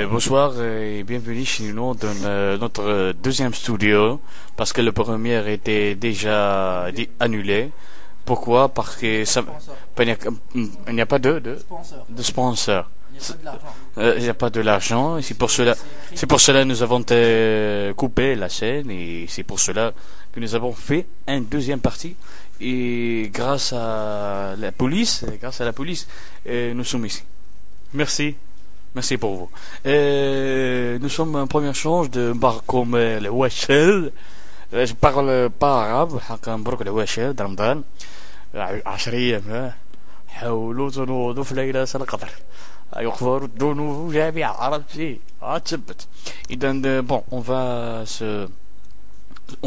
Bonsoir et bienvenue chez nous dans notre deuxième studio parce que le premier était déjà annulé. Pourquoi? Parce que il n'y a pas de sponsor. Il n'y a pas de l'argent. C'est pour cela que nous avons coupé la scène et c'est pour cela que nous avons fait une deuxième partie. Et grâce à la police, nous sommes ici. Merci pour vous. Nous sommes en premier échange de Barkom le Wachel. Je parle pas arabe. حقا مبروك الواشل رمضان 10 ايام حاولوا تنوضوا في ليلة القدر يغفر الذنوب جميعا عرفتي تثبت اذا bon on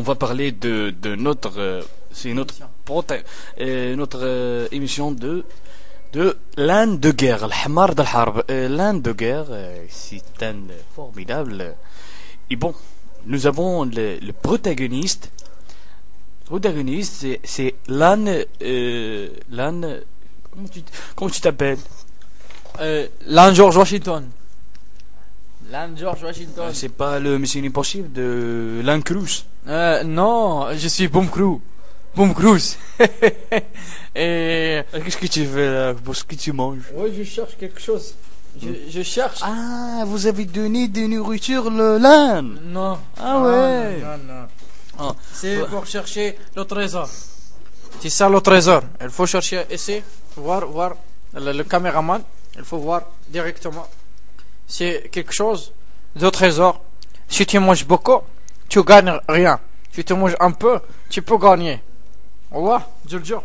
va parler de notre c'est notre émission de l'Inde de guerre, الحمار de الحرب. L'Inde de guerre, c'est un formidable. Et bon, nous avons le protagoniste. C'est l'Inde. L'Inde. Comment tu t'appelles? L'Inde George Washington. L'Inde George Washington. C'est pas le Mission Impossible de l'Inde Cruz. Non, je suis Boom Cruise. Et qu'est-ce que tu fais là? Qu'est-ce que tu manges? oui, je cherche quelque chose. Je cherche. Ah, vous avez donné de nourriture l'Inde? Non. Ah ouais. Non. Ah. C'est pour chercher le trésor. C'est ça le trésor. Il faut chercher ici, voir le caméraman. Il faut voir directement. C'est quelque chose de trésor. Si tu manges beaucoup, tu gagnes rien. Si tu manges un peu, tu peux gagner. Wallah, je le jure.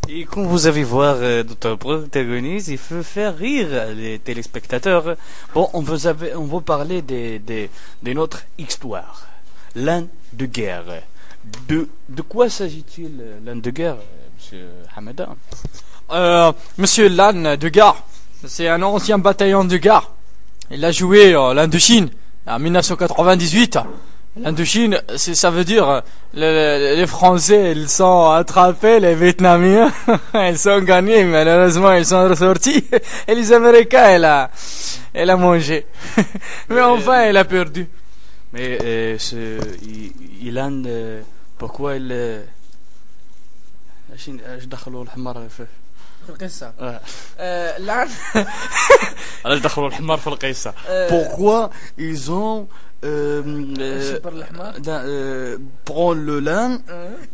Et quand vous allez voir notre protagoniste, il faut faire rire les téléspectateurs. Bon, on va parler de notre histoire. L'Inde de guerre. De quoi s'agit-il, l'Inde de guerre, monsieur Hamadan? Monsieur l'Inde de guerre, c'est un ancien bataillon de guerre. Il a joué l'Indochine en 1998. L'Indochine, ça veut dire les Français, ils sont attrapés, les Vietnamiens, ils sont gagnés, malheureusement ils sont ressortis, et les Américains, elle a mangé. Mais enfin, elle a perdu. Mais pourquoi il اش دخلوا الحمار في القصة؟ l'Inde. علاش دخلوا الحمار في القصة؟ Pourquoi ils ont prend le lin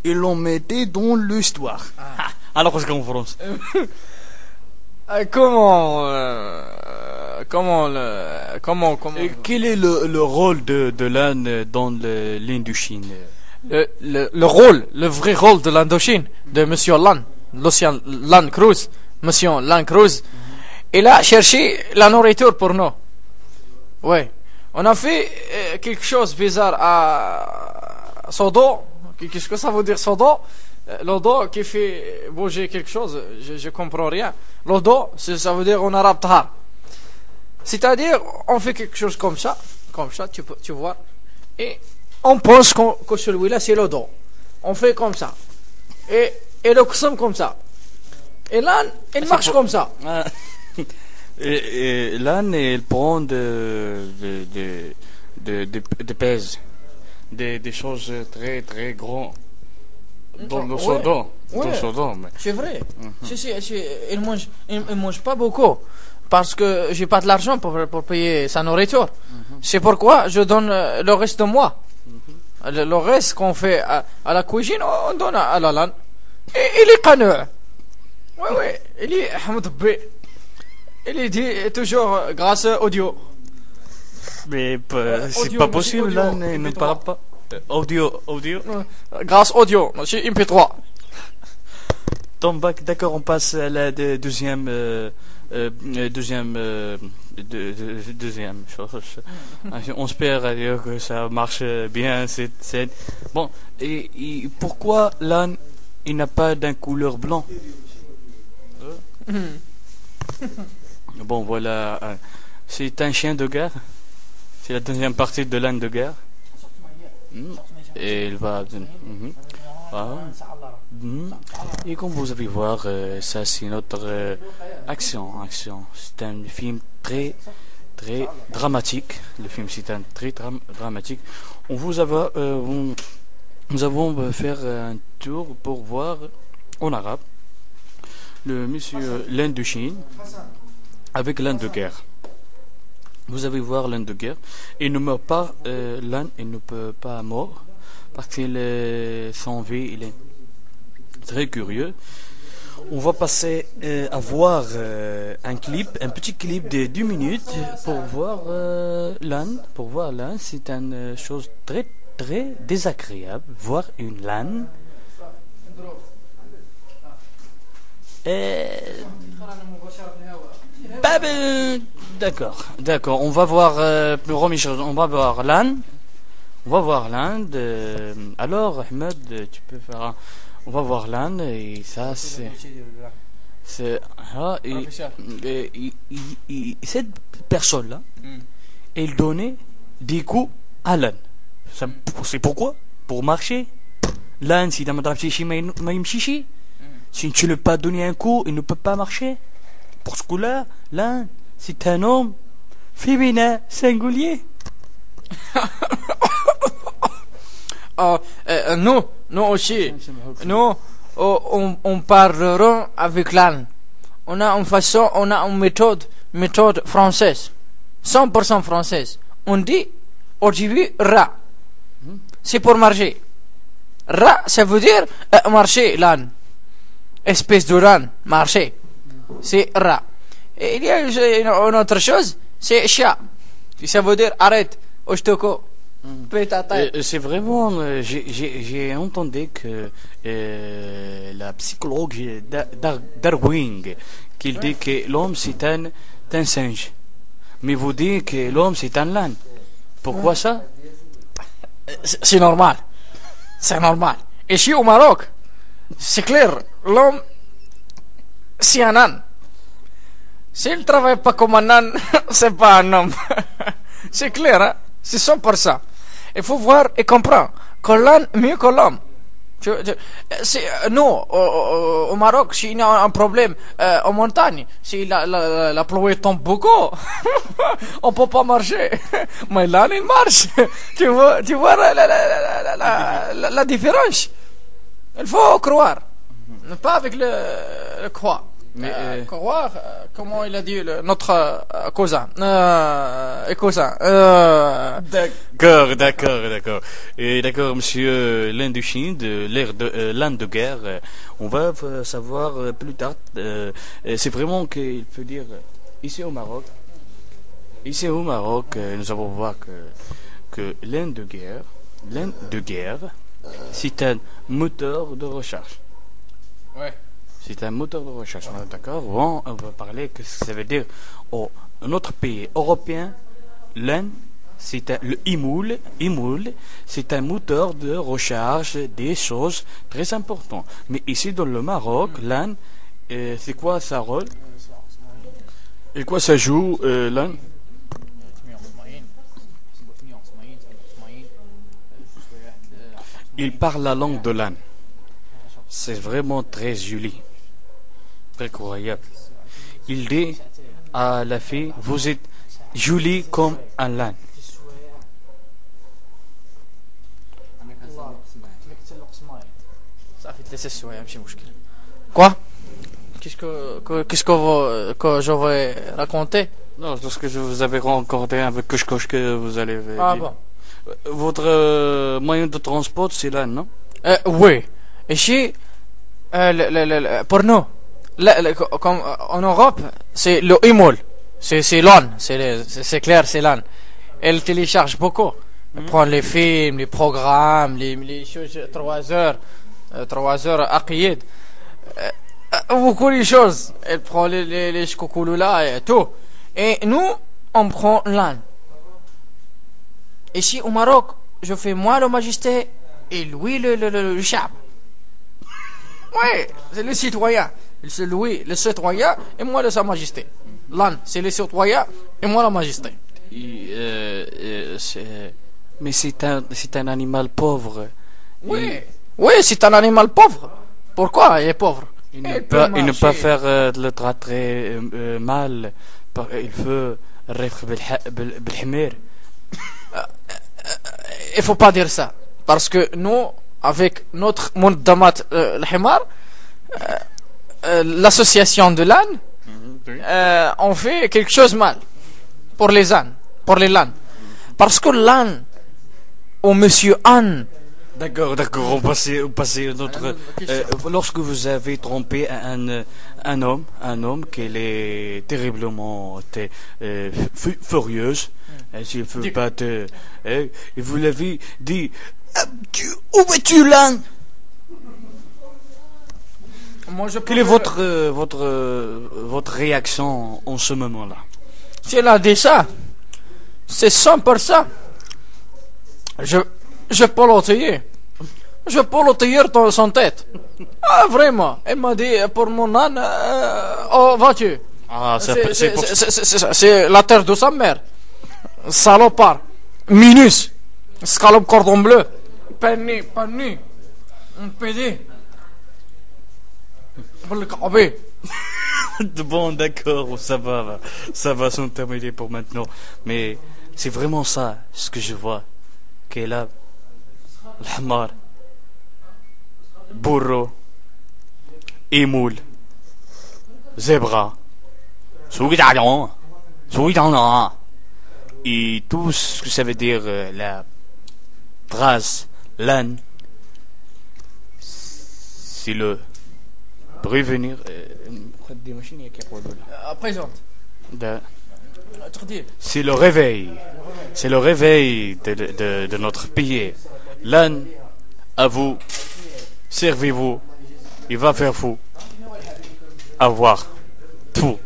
et l'on mettait dans l'histoire. Alors qu'est-ce qu'en France? Comment Quel est le rôle de l'Inde dans l'Indochine? Le vrai rôle de l'Indochine de Monsieur Land Cruz, Monsieur Land Cruz, il a cherché la nourriture pour nous. Ouais. On a fait quelque chose de bizarre à Sodo. Qu'est-ce que ça veut dire Sodo? L'odo qui fait bouger quelque chose, je comprends rien. L'odo, ça veut dire en arabe tahar. C'est-à-dire, on fait quelque chose comme ça, tu vois, et on pense que celui-là c'est l'odo. On fait comme ça. Et le qsam comme ça. Et là, il marche comme ça. Et l'âne, il prend de pèse, des choses très très grandes dans son dos. C'est vrai. Il mange pas beaucoup parce que j'ai pas de l'argent pour payer sa nourriture. C'est pourquoi je donne le reste de moi. Le reste qu'on fait à la cuisine, on donne à la l'âne. Et il est qanu'. Oui, il est hamdbi. Il est dit toujours grâce audio. Mais c'est pas possible là, il ne parle pas. Audio. Grâce audio, c'est MP3. D'accord, on passe à la deuxième chose. On espère que ça marche bien cette scène. Bon, et pourquoi l'âne il n'a pas d'un couleur blanc? Bon, voilà, c'est un chien de guerre. C'est la deuxième partie de l'Inde de guerre. Et il va. Mhm. Et comme vous avez voir, ça c'est notre action. C'est un film très dramatique. Le film c'est un très dramatique. On vous avait, nous avons faire un tour pour voir en arabe le monsieur l'Inde de Chine avec l'Inde de guerre. Vous allez voir l'Inde de guerre. Il ne meurt pas, l'Inde, il ne peut pas mort parce qu'il son vie, il est très curieux. On va passer à voir un petit clip de 2 minutes pour voir l'Inde. Pour voir l'Inde, c'est une chose très désagréable. Voir une l'Inde. D'accord. On va voir première chose. On va voir l'Inde. Alors, Ahmed, tu peux faire un... On va voir l'Inde et ça c'est cette personne-là, elle donnait des coups à l'Inde. C'est pourquoi? Pour marcher. L'Inde, si dans ma si tu ne peux pas donner un coup, il ne peut pas marcher. Parce que là, l'Inde, c'est un homme féminin singulier. Nous aussi, nous, on parlera avec l'âne. On a une méthode française, 100% française. On dit aujourd'hui rat, c'est pour marcher. Rat, ça veut dire marcher, l'âne. Espèce de l'âne, marcher. C'est rat. Et il y a une autre chose, c'est chat. Ça veut dire arrête, ostoko. C'est vraiment, j'ai entendu que la psychologue Darwin, qu'il dit que l'homme c'est un singe, mais vous dites que l'homme c'est un l'âne. Pourquoi ça? C'est normal. Ici au Maroc, c'est clair, l'homme c'est un âne. S'il ne travaille pas comme un âne, c'est pas un homme. C'est clair, hein? C'est 100%. Il faut voir et comprendre que l'âne mieux que l'homme. Nous, au Maroc, s'il y a un problème en montagne, si la pluie tombe beaucoup, on peut pas marcher. Mais l'âne, il marche. Tu vois la différence. Il faut croire. Pas avec le croire. Croire, comment il a dit notre cousin. D'accord. Et d'accord, monsieur l'Inde de Chine, de l'ère de l'Inde de guerre, on va savoir plus tard. C'est vraiment qu'il peut dire ici au Maroc, nous allons voir que l'Inde de guerre, c'est un moteur de recherche. Ouais. C'est un moteur de recherche, d'accord? Bon, on va parler que ça veut dire notre pays européen, l'Inde, le IMOUL, c'est un moteur de recherche des choses très importantes. Mais ici dans le Maroc, l'Inde, c'est quoi sa rôle? Et quoi ça joue l'Inde? Il parle la langue de l'Inde. C'est vraiment très joli. Très incroyable. Il dit à la fille, vous êtes jolie comme un l'âne. Quoi? Qu'est-ce que je vais raconter? Non, c'est ce que je vous avais rencontré avec Kushkosh que vous allez Ah dire. bon. Votre moyen de transport, c'est l'âne, non? Oui. Ici, pour nous, comme en Europe, c'est le IMOL. C'est l'âne. C'est clair, c'est l'âne. Elle télécharge beaucoup. Elle prend les films, les programmes, les choses, 3 heures acquittes. Beaucoup de choses. Elle prend les chocolates et tout. Et nous, on prend l'âne. Ici au Maroc, je fais moi le majesté et lui le chab. Oui, c'est le citoyen. C'est lui le citoyen et moi sa majesté. L'âne, c'est le citoyen et moi la majesté. Mais c'est un animal pauvre. Oui, c'est un animal pauvre. Pourquoi il est pauvre? Il Il ne peut peut, il ne peut marcher. faire le traiter mal. Il veut الرفق بالحمير. Il faut pas dire ça. Parce que nous, avec notre Mundamat al-Himar, l'association de l'âne, on fait quelque chose mal pour les ânes, pour les l'ânes. Parce que l'âne, ou monsieur âne, D'accord, d'accord, on passe notre... lorsque vous avez trompé un homme qui est terriblement furieuse, s'il ne veut pas te... et vous l'avez dit, où es-tu l'âne? moi je Quelle est votre réaction en ce moment-là? Si elle a dit ça, c'est 100%. Je peux l'ôter. Je peux l'ôter dans son tête. Ah, vraiment. Elle m'a dit, pour mon âne, oh, vas-tu. Ah, c'est pour... C'est la terre de sa mère. Salopard. Minus. Scalope cordon bleu. Penny. Un PD. Bon, d'accord, ça va s'en terminer pour maintenant. Mais c'est vraiment ça, ce que je vois. Qu'elle a الحمار burro émoule zébra souguidon et tout ce que ça veut dire la phrase l'âne, c'est le prévenir Présente. c'est le réveil. C'est le réveil de notre pays. L'âne, à vous, servez-vous, il va faire vous avoir tout.